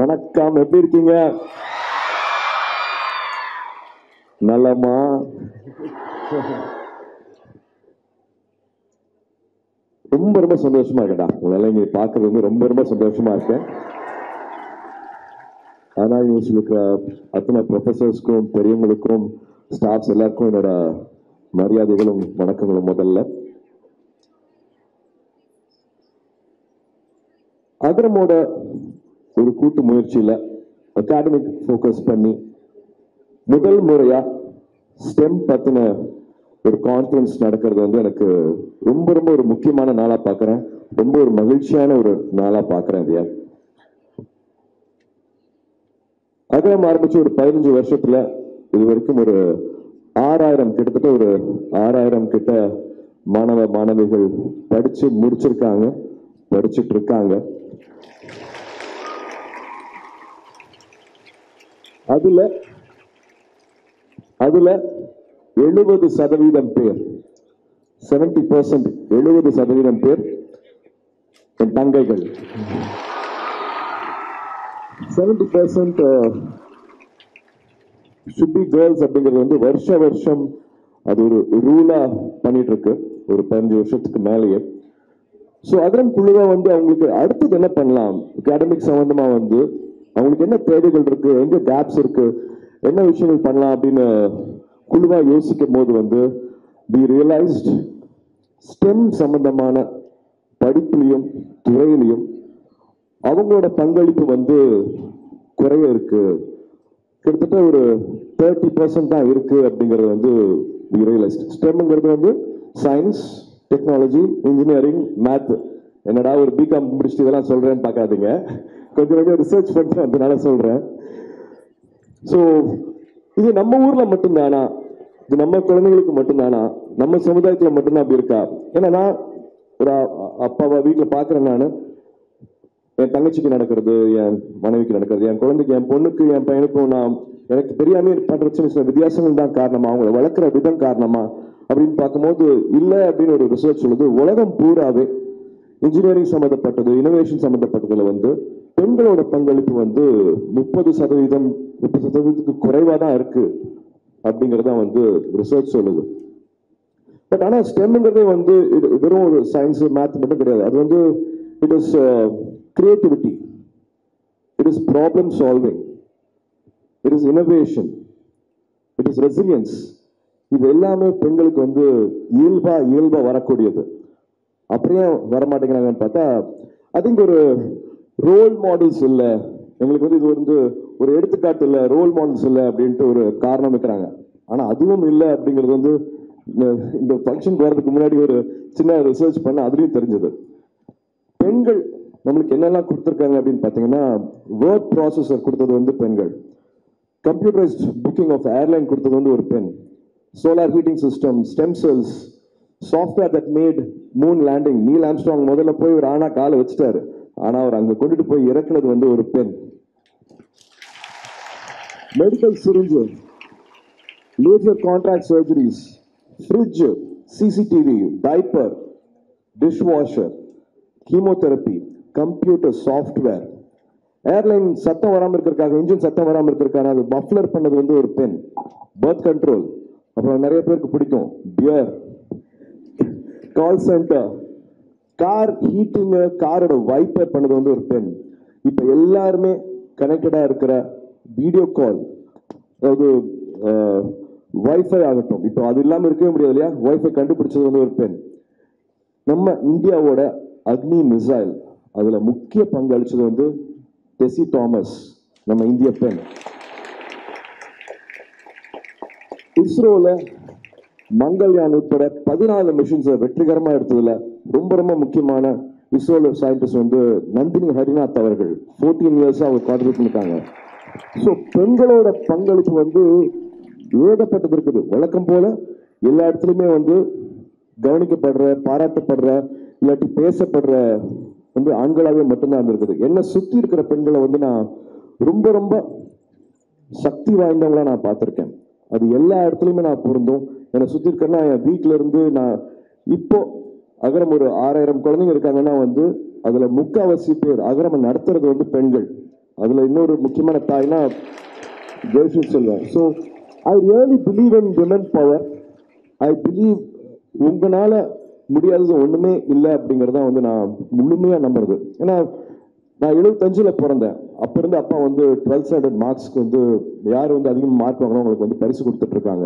வணக்கம், எப்படி இருக்கீங்க? நலமா? ரொம்ப ரொம்ப சந்தோஷமா இருக்கடா, உங்களால இங்க பார்க்கறது வந்து ரொம்ப ரொம்ப சந்தோஷமா இருக்கேன். ஆனா யூனிவர்சிட்டியில் அத்தனை ப்ரொஃபஸர்ஸ்க்கும், பெரியவங்களுக்கும், ஸ்டாஃப்ஸ் எல்லாருக்கும் என்னோட மரியாதைகளும் வணக்கங்களும். முதல்ல அகரமோட ஒரு கூட்டு முயற்சியில் அகாடமிக் ஃபோக்கஸ் பண்ணி முதல் முறையா ஸ்டெம் பத்தின ஒரு கான்ஃபரன்ஸ் நடக்கிறது வந்து எனக்கு ரொம்ப ரொம்ப ஒரு முக்கியமான நாளா பார்க்குறேன். ரொம்ப ஒரு மகிழ்ச்சியான ஒரு நாளா பார்க்குறேன். ஐயா, அகரம் ஆரம்பிச்சு ஒரு 15 வருஷத்துல இது வரைக்கும் ஒரு 6000 கிட்டத்தட்ட ஒரு 6000 கிட்ட மாணவ மாணவிகள் படிச்சு முடிச்சிருக்காங்க, படிச்சுட்டு இருக்காங்க. அதுல 70% பேர் 70% 70% பேர் என் தங்கைகள். 70% should be girls அப்படிங்கிறது வந்து வருஷம் அது ஒரு ரூலா பண்ணிட்டு இருக்கு ஒரு 15 வருஷத்துக்கு மேலேயே. ஸோ அகரம் குழுவா வந்து அவங்களுக்கு அடுத்தது என்ன பண்ணலாம், அகாடமிக் சம்பந்தமா வந்து அவங்களுக்கு என்ன தேவைகள் இருக்கு, எங்க கேப்ஸ் இருக்கு, என்ன விஷயங்கள் பண்ணலாம் அப்படின்னு குழுவா யோசிக்கும் போது வந்து we realized ஸ்டெம் சம்பந்தமான படிப்புலையும் துறையிலையும் அவங்களோட பங்களிப்பு வந்து குறைய இருக்கு, கிட்டத்தட்ட ஒரு 30% தான் இருக்கு அப்படிங்கிறது வந்து we realized. ஸ்டெம்ங்கிறது வந்து சயின்ஸ், டெக்னாலஜி, இன்ஜினியரிங், மேத். என்னடா ஒரு பிகாம் முடிச்சுட்டு இதெல்லாம் சொல்றேன்னு பார்க்காதீங்க, கொஞ்சம் ரிசர்ச் பண்ணிட்டு அதனால சொல்றேன். ஸோ இது நம்ம ஊர்ல மட்டும்தானா, இது நம்ம குழந்தைங்களுக்கு மட்டும்தானா, நம்ம சமுதாயத்துல மட்டும்தான் அப்படி இருக்கா? ஏன்னா நான் ஒரு அப்பாவா வீட்டில் பார்க்குறேன். நான் என் தங்கச்சிக்கு நடக்கிறது, என் மனைவிக்கு நடக்கிறது, என் குழந்தைக்கு, என் பொண்ணுக்கு, என் பையனுக்கும் நான் எனக்கு தெரியாமே பண்ற சில வித்தியாசங்கள் தான் காரணமா, அவங்களை வளர்க்குற விதம் காரணமா அப்படின்னு பார்க்கும்போது இல்லை அப்படின்னு ஒரு ரிசர்ச் சொல்லுது. உலகம் பூராவே இன்ஜினியரிங் சம்மந்தப்பட்டது, இனோவேஷன் சம்மந்தப்பட்டதுல வந்து பெண்களோட பங்களிப்பு வந்து 30% குறைவா தான் இருக்கு அப்படிங்கறத வந்து ரிசர்ச் சொல்லுது. பட் ஆனா ஸ்டெம்ங்கிறதே வந்து வெறும் ஒரு சயின்ஸ் மேத் மட்டும் கிடையாது. அது வந்து it is creativity, it is problem solving, it is innovation, it is resilience. இது எல்லாமே பெண்களுக்கு வந்து இயல்பா வரக்கூடியது. அப்படியே வரமாட்டேங்கிறாங்கன்னு பார்த்தா ஐ திங்க் ஒரு ரோல் மாடல்ஸ் இல்லை, எங்களுக்கு வந்து இது வந்து ஒரு எடுத்துக்காட்டு இல்லை, ரோல் மாடல்ஸ் இல்லை அப்படின்ட்டு ஒரு காரணம் வைக்கிறாங்க. ஆனா அதுவும் இல்லை அப்படிங்கிறது வந்து இந்த ஃபங்க்ஷன் போறதுக்கு முன்னாடி ஒரு சின்ன ரிசர்ச் பண்ண அதுலயும் தெரிஞ்சது. பெண்கள் நம்மளுக்கு என்னெல்லாம் கொடுத்துருக்காங்க அப்படின்னு பார்த்தீங்கன்னா, வேர்ட் ப்ராசஸர் கொடுத்தது வந்து பெண்கள், கம்ப்யூட்டரைஸ்ட் புக்கிங் ஆஃப் ஏர்லைன் கொடுத்தது வந்து ஒரு பெண், solar heating system, stem cells, software that made moon landing. Neil Armstrong முதல்ல போய் ஒரு ஆனா காலை வச்சுட்டாரு, ஆனா அவர் அங்க கொண்டுட்டு போய் இறக்குனது வந்து ஒரு பெண். Medical syringe, laser contract surgeries, fridge, CCTV, diaper, dish washer, chemotherapy, computer software, airline சத்தம் வராமல் இருக்கிறதுக்காக, இன்ஜின் சத்தம் வராமல் இருக்கிறதுக்காக அது பஃப்லர் பண்ணது வந்து ஒரு பெண், பர்த் கண்ட்ரோல், அப்புறம் நிறைய பேருக்கு பிடிக்கும் pier, call centre, car heating, காரோட வைப்பர் பண்ணது வந்து ஒரு பெண். இப்ப எல்லாருமே கனெக்டடா இருக்கிற வீடியோ கால், அதாவது வைஃபை ஆகட்டும், இப்போ அது இல்லாம இருக்கவே முடியாது இல்லையா, வைஃபை கண்டுபிடிச்சது வந்து ஒரு பெண். நம்ம இந்தியாவோட அக்னி மிசைல், அதுல முக்கிய பங்கு அளிச்சது வந்து டெசி தாமஸ், நம்ம இந்திய பெண். இஸ்ரோல மங்கள்யான் உட்பட 14 மிஷன்ஸ் வெற்றிகரமா எடுத்ததுல ரொம்ப ரொம்ப முக்கியமான இஸ்ரோல சயின்டிஸ்ட் வந்து நந்தினி ஹரிநாத் அவர்கள் 14 இயர்ஸா அவர் கான்ட்ரிபியூட் பண்ணிருக்காங்க. ஸோ பெண்களோட பங்களிப்பு வந்து ஏகப்பட்டது இருக்குது. வழக்கம் போல எல்லா இடத்துலையுமே வந்து கவனிக்கப்படுற, பாராட்டப்படுற, இல்லாட்டி பேசப்படுற வந்து ஆண்களாகவே மட்டும்தான் இருந்திருக்குது. என்னை சுற்றி இருக்கிற பெண்களை வந்து நான் ரொம்ப ரொம்ப சக்தி வாய்ந்தவங்களா நான் பார்த்துருக்கேன். அது எல்லா இடத்துலையுமே நான் பொருந்தும். என்னை சுற்றி இருக்கிறேன்னா என் வீட்டில இருந்து நான் இப்போ அகரம் ஒரு 6000 குழந்தைங்க இருக்காங்கன்னா வந்து அதுல முக்காவாசி பேர் அகரம் நடத்துறது வந்து பெண்கள். அதில் இன்னொரு முக்கியமான தாய்னா ஜெயஸ்ரீ சொல்லுவேன். So I really believe in women power. I believe உங்களால் முடியாதது ஒன்றுமே இல்லை அப்படிங்கிறத வந்து நான் முழுமையாக நம்புறது. ஏன்னா நான் 75 பிறந்தேன். அப்போ இருந்து அப்பா வந்து 12th ஸ்டாண்டர்ட் மார்க்ஸ்க்கு வந்து யார் வந்து அதிகமாக மார்க் வாங்கினா அவங்களுக்கு வந்து பரிசு கொடுத்துட்ருக்காங்க.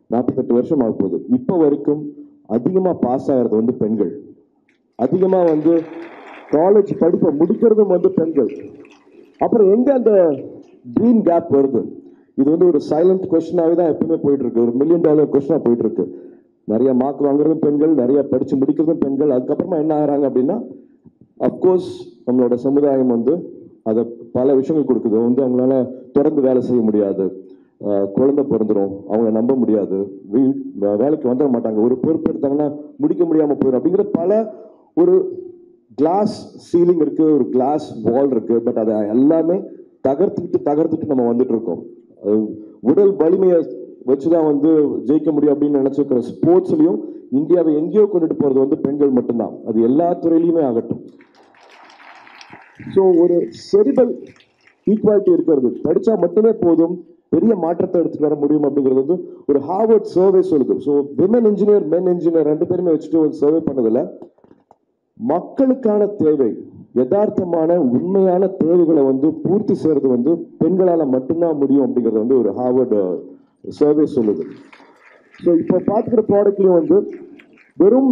48 வருஷம் ஆக போகுது. இப்போ வரைக்கும் அதிகமாக பாஸ் ஆகிறது வந்து பெண்கள், அதிகமாக வந்து காலேஜ் படிப்பை முடிக்கிறதும் வந்து பெண்கள். அப்புறம் எங்கே அந்த ட்ரீம் கேப் வருது? இது வந்து ஒரு சைலண்ட் கொஸ்டினாகவே தான் எப்பவுமே போயிட்டு இருக்கு. ஒரு $1 மில்லியன் கொஸ்டினாக போயிட்டு இருக்கு. நிறைய மார்க் வாங்குறதும் பெண்கள், நிறைய படித்து முடிக்கிறதும் பெண்கள். அதுக்கப்புறமா என்ன ஆகிறாங்க அப்படின்னா, அப்கோர்ஸ் நம்மளோட சமுதாயம் வந்து அதை பல விஷயங்கள் கொடுக்குது. வந்து அவங்களால தொடர்ந்து வேலை செய்ய முடியாது, குழந்தை பிறந்துடும், அவங்கள நம்ப முடியாது, வேலைக்கு வந்துட மாட்டாங்க, ஒரு பொறுப்பு எடுத்தாங்கன்னா முடிக்க முடியாமல் போயிடும் அப்படிங்கிற பல ஒரு கிளாஸ் சீலிங் இருக்கு, ஒரு கிளாஸ் வால் இருக்கு. பட் அதை எல்லாமே தகர்த்துட்டு நம்ம வந்துட்டு இருக்கோம். உடல் வலிமையை வச்சுதான் வந்து ஜெயிக்க முடியும் அப்படின்னு நினைச்சிருக்கிற ஸ்போர்ட்ஸ்லயும் இந்தியாவை எங்கேயோ கொண்டுட்டு போறது வந்து பெண்கள் மட்டும்தான். அது எல்லா துறையிலுமே ஆகட்டும். ஸோ ஒரு செரிபல் ஈக்குவாலிட்டி இருக்கிறது, படிச்சா மட்டுமே போதும், பெரிய மாற்றத்தை எடுத்துட்டு வர முடியும் அப்படிங்கிறது வந்து ஒரு ஹார்வர்ட் சர்வே சொல்லுது. ஸோ விமன் இன்ஜினியர், மென் இன்ஜினியர் ரெண்டு பேருமே வச்சுட்டு ஒரு சர்வே பண்ணதில்ல. மக்களுக்கான தேவை, யதார்த்தமான உண்மையான தேவைகளை வந்து பூர்த்தி செய்யறது வந்து பெண்களால மட்டும்தான் முடியும் அப்படிங்கிறது வந்து ஒரு ஹார்வர்ட் சர்வே சொல்லுது. ஸோ இப்போ பார்த்துக்கிற ப்ராடக்ட்லையும் வந்து வெறும்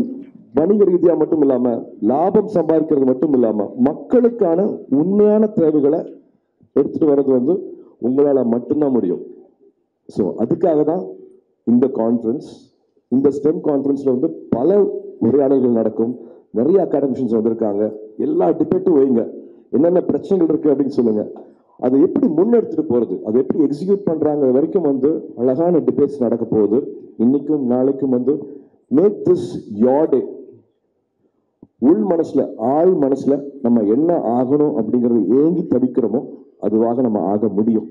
வணிக ரீதியா மட்டும் இல்லாம, லாபம் சம்பாதிக்கிறது மட்டும் இல்லாம, மக்களுக்கான உண்மையான தேவைகளை எடுத்துட்டு வர்றது வந்து உங்களால மட்டும்தான் முடியும். ஸோ அதுக்காக தான் இந்த கான்ஃபரன்ஸ், இந்த ஸ்டெம் கான்ஃபரன்ஸ்ல வந்து பல உரையாடல்கள் நடக்கும். நிறைய அகாடமிஷியன்ஸ் வந்திருக்காங்க. எல்லா டிபேட்டும் வைங்க, என்னென்ன பிரச்சனைகள் இருக்கு அப்படின்னு சொல்லுங்க. அதை எப்படி முன்னெடுத்துட்டு போறது, அதை எப்படி எக்ஸிக்யூட் பண்றாங்க வரைக்கும் வந்து அழகான டிபேட்ஸ் நடக்க போகுது. இன்னைக்கும் நாளைக்கும் வந்து மேக் திஸ் யோர் டே. உள் மனசுல, ஆள் மனசுல நம்ம என்ன ஆகணும் அப்படிங்கறது ஏங்கி தவிக்கிறோமோ அதுவாக நம்ம ஆக முடியும்.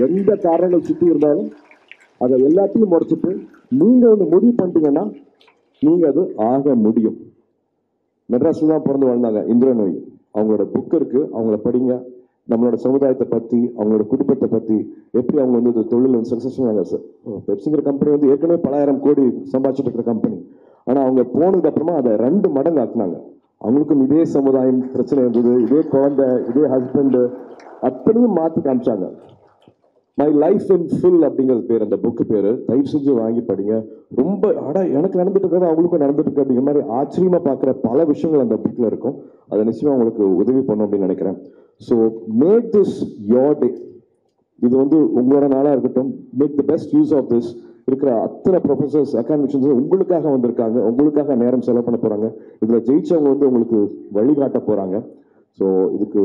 எந்த காரணங்கள் சுத்தி இருந்தாலும் அதை எல்லாத்தையும் முடிச்சுட்டு நீங்க ஒன்று முடிவு பண்ணிட்டீங்கன்னா நீங்க அது ஆக முடியும். மெட்ராஸ்ல தான் பிறந்து வாழ்ந்தாங்க இந்திரநோய். அவங்களோட புக் இருக்கு, அவங்கள படிங்க. நம்மளோட சமுதாயத்தை பத்தி, அவங்களோட குடும்பத்தை பத்தி, எப்படி அவங்க வந்து தொழில் வந்து சக்சஸ்ஃபுல்லாக. பெப்சிங்கிற கம்பெனி வந்து ஏற்கனவே பல ஆயிரம் கோடி சம்பாதிச்சுட்டு இருக்கிற கம்பெனி. ஆனா அவங்க போனதுக்கு அப்புறமா அதை 2 மடங்கு ஆக்குனாங்க. அவங்களுக்கும் இதே சமுதாயம் பிரச்சனை இருந்தது, இதே குழந்தை, இதே ஹஸ்பண்ட், அத்தனையும் மாற்றி காமிச்சாங்க. மை லைஃப் இன் ஃபுல் அப்படிங்கிறது பேர் அந்த புக்கு பேரு. தயவு செஞ்சு வாங்கி படிங்க. ரொம்ப எனக்கு நடந்துட்டு இருக்கிறது அவங்களுக்கும் நடந்துட்டு இருக்கு அப்படிங்கிற மாதிரி ஆச்சரியமா பார்க்குற பல விஷயங்கள் அந்த புக்கில் இருக்கும். அதை நிச்சயமா உங்களுக்கு உதவி பண்ணும் அப்படின்னு நினைக்கிறேன். So make this your day. இது வந்து உங்களோட நாளாக இருக்கட்டும். Make the best use of this. இருக்கிற அத்தனை ப்ரொஃபசர்ஸ், அகாடமிஷியன்ஸ் உங்களுக்காக வந்திருக்காங்க, உங்களுக்காக நேரம் செலவு பண்ண போறாங்க. இதுல ஜெயிச்சவங்க வந்து உங்களுக்கு வழிகாட்ட போறாங்க. ஸோ இதுக்கு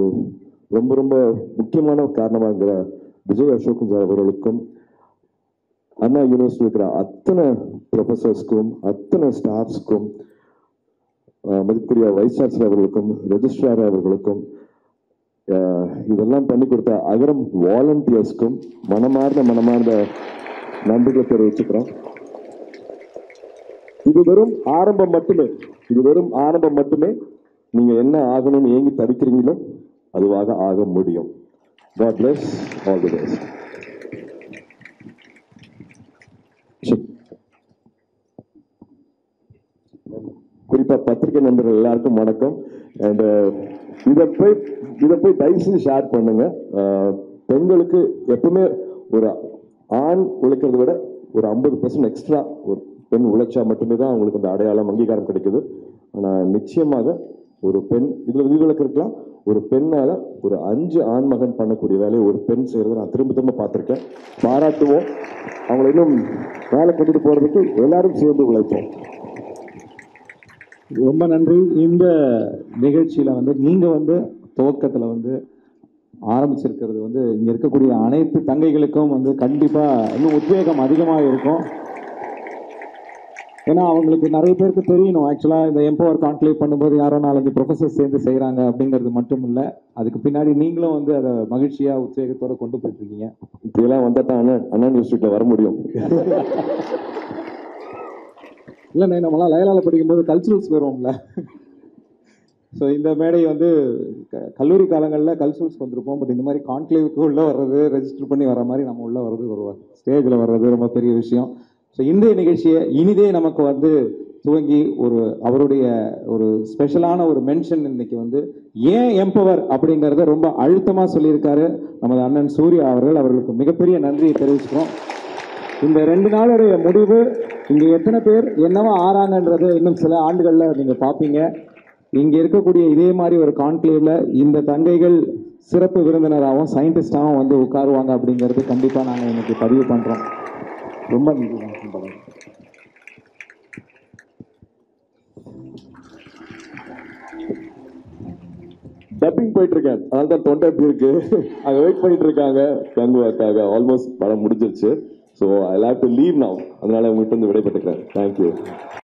ரொம்ப ரொம்ப முக்கியமான காரணமாக இருக்கிற விஜய் அசோக் அவர்களுக்கும், அண்ணா யூனிவர்சிட்டி இருக்கிற அத்தனை ப்ரொஃபசர்ஸ்க்கும், அத்தனை ஸ்டாஃப்ஸ்க்கும், மதிப்புக்குரிய வைஸ் சான்சலர் அவர்களுக்கும், ரெஜிஸ்ட்ரார் அவர்களுக்கும், இதெல்லாம் பண்ணி கொடுத்த அகரம் வாலண்டியர்ஸ்க்கும் மனமார்ந்த நன்றிகளை தெரிவிச்சுக்கிறோம். இது வெறும் ஆரம்பம் மட்டுமே, இது வெறும் ஆரம்பம் மட்டுமே. நீங்க என்ன ஆகணும்னு ஏங்கி தவிக்கிறீங்களோ அதுவாக ஆக முடியும். God bless, all the best. குறிப்பா பத்திரிகை நண்பர்கள் எல்லாருக்கும் வணக்கம். அண்ட் இதை போய் தயவு செஞ்சு ஷேர் பண்ணுங்க. பெண்களுக்கு எப்பவுமே ஒரு ஆண் உழைக்கிறத விட ஒரு 50% எக்ஸ்ட்ரா ஒரு பெண் உழைச்சா மட்டுமே தான் அவங்களுக்கு அந்த அடையாளம், அங்கீகாரம் கிடைக்குது. ஆனால் நிச்சயமாக ஒரு பெண் இதுல விதிவிலக்கு இருக்கலாம். ஒரு பெண்ணால ஒரு 5 ஆண்மகன் பண்ணக்கூடிய வேலையை ஒரு பெண் செய்யறதை நான் திரும்ப பார்த்திருக்கேன். பாராட்டுவோம். அவங்களை இன்னும் வேலை கொண்டுட்டு போறதுக்கு எல்லாரும் சேர்ந்து உழைப்போம். ரொம்ப நன்றி. இந்த நிகழ்ச்சியில வந்து நீங்க வந்து துவக்கத்துல வந்து ஆரம்பிச்சிருக்கிறது வந்து இங்க இருக்கக்கூடிய அனைத்து தங்கைகளுக்கும் வந்து கண்டிப்பா இன்னும் உத்வேகம் அதிகமாக இருக்கும். ஏன்னா அவங்களுக்கு நிறைய பேருக்கு தெரியணும், ஆக்சுவலா இந்த எம்பவர் கான்க்ளேவ் பண்ணும்போது யாரோ 4-5 ப்ரொஃபசர்ஸ் சேர்ந்து செய்யறாங்க அப்படிங்கிறது மட்டும் இல்லை, அதுக்கு பின்னாடி நீங்களும் வந்து அதை மகிழ்ச்சியா உத்வேகத்தோட கொண்டு போயிட்டு இருக்கீங்க. இப்படியெல்லாம் வந்தா தான் அண்ணா யூனிவர்சிட்டியில வர முடியும். இல்லைண்ணே, நம்மளாம் லயலால படிக்கும்போது கல்ச்சுரல்ஸ் வருவோம்ல, ஸோ இந்த மேடை வந்து கல்லூரி காலங்களில் கல்சூல்ஸ்க்கு வந்திருப்போம். பட் இந்த மாதிரி கான்க்ளேவுக்கு உள்ளே வர்றது, ரெஜிஸ்டர் பண்ணி வர மாதிரி நம்ம உள்ளே வர்றது வருவாங்க. ஸ்டேஜில் வர்றது ரொம்ப பெரிய விஷயம். ஸோ இந்த நிகழ்ச்சியை இனிதே நமக்கு வந்து துவங்கி அவருடைய ஒரு ஸ்பெஷலான ஒரு மென்ஷன் இன்னைக்கு வந்து ஏன் எம்பவர் அப்படிங்கிறத ரொம்ப அழுத்தமாக சொல்லியிருக்காரு நமது அண்ணன் சூர்யா அவர்கள். அவர்களுக்கு மிகப்பெரிய நன்றியை தெரிவிச்சுக்கிறோம். இந்த 2 நாளுடைய முடிவு இங்கே எத்தனை பேர் என்னவா ஆறாங்கன்றது இன்னும் சில ஆண்டுகளில் நீங்கள் பார்ப்பீங்க. இங்கே இருக்கக்கூடிய இதே மாதிரி ஒரு கான்க்ளேவ்ல இந்த தங்கைகள் சிறப்பு விருந்தினராகவும் சயின்டிஸ்டாகவும் வந்து உட்காருவாங்க அப்படிங்கிறது கண்டிப்பாக நாங்கள் இன்னைக்கு பதிவு பண்ணுறோம். ரொம்ப நன்றி. டப்பிங் போயிட்டு இருக்கேன், அதனால தான் தொண்டை எப்படி இருக்கு. அங்கே வெயிட் பண்ணிட்டு இருக்காங்க கங்குவாக்காக. ஆல்மோஸ்ட் படம் முடிஞ்சிருச்சு. So I have to leave now. அதனால உங்கள்கிட்ட வந்து விடைபெற்றுக்கிறேன். தேங்க்யூ.